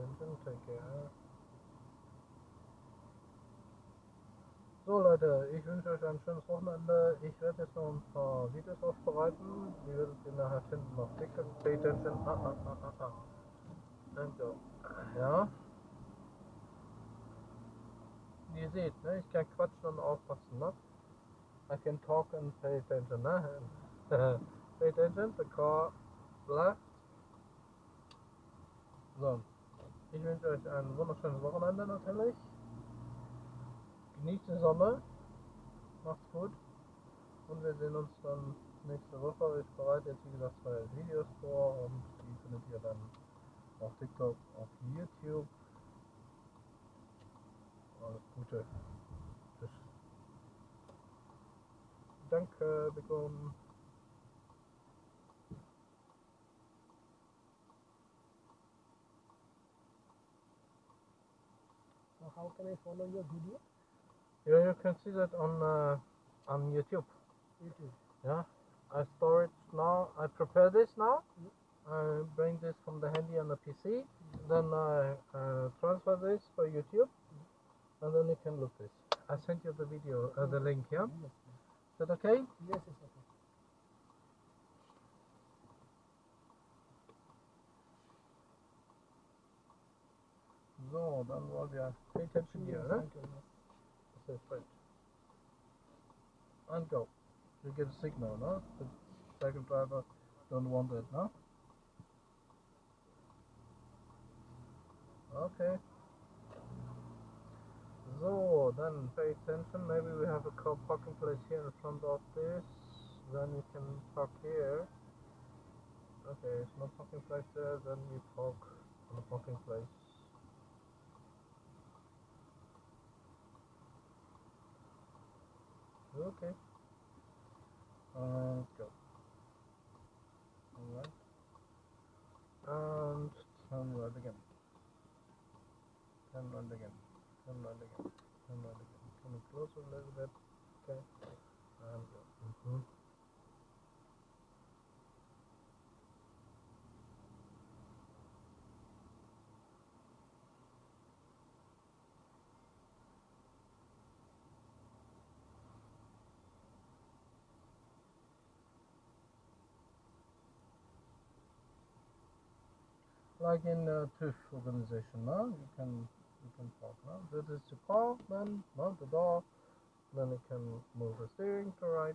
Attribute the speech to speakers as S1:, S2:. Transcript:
S1: attention, take care. So Leute, ich wünsche euch ein schönes Wochenende. Ich werde jetzt noch ein paar Videos aufbereiten. Die werdet ihr nachher finden auf TikTok. Pay attention. And go. Ja. Wie ihr seht, ne? Ich kann quatschen und aufpassen, ne? I can talk and pay attention, ne? Pay attention, the car left. So. Ich wünsche euch ein wunderschönes Wochenende natürlich. Genießt die Sonne. Macht's gut. Und wir sehen uns dann nächste Woche. Ich bereite jetzt wie gesagt 2 Videos vor und die findet ihr dann auf TikTok, auf YouTube. Alles Gute. Tschüss. Danke, Begon.
S2: So how can I follow your video?
S1: Yeah, you can see that on YouTube.
S2: YouTube.
S1: Yeah, I store it now. I prepare this now. I bring this from the handy on the PC. Then I transfer this for YouTube, and then you can look this. I sent you the video, the link. Yeah,
S2: Yes,
S1: is that okay?
S2: yes, it's okay.
S1: So, dann wollen wir Pay attention here, ne?
S2: Thank you.
S1: This is right. And go. You get a signal, no? The second driver don't want it, no? Okay. So, then pay attention. Maybe we have a car parking place here in front of this. Then you can park here. Okay, it's no parking place there. Then we park on a parking place. Okay. Go. Alright. And turn right again. Turn right again. Turn right again. Turn right again. Coming closer a little bit. Okay. And go. Like in TÜV organization, no? You can park, no? This is the car, then no, the door, then you can move the steering to right,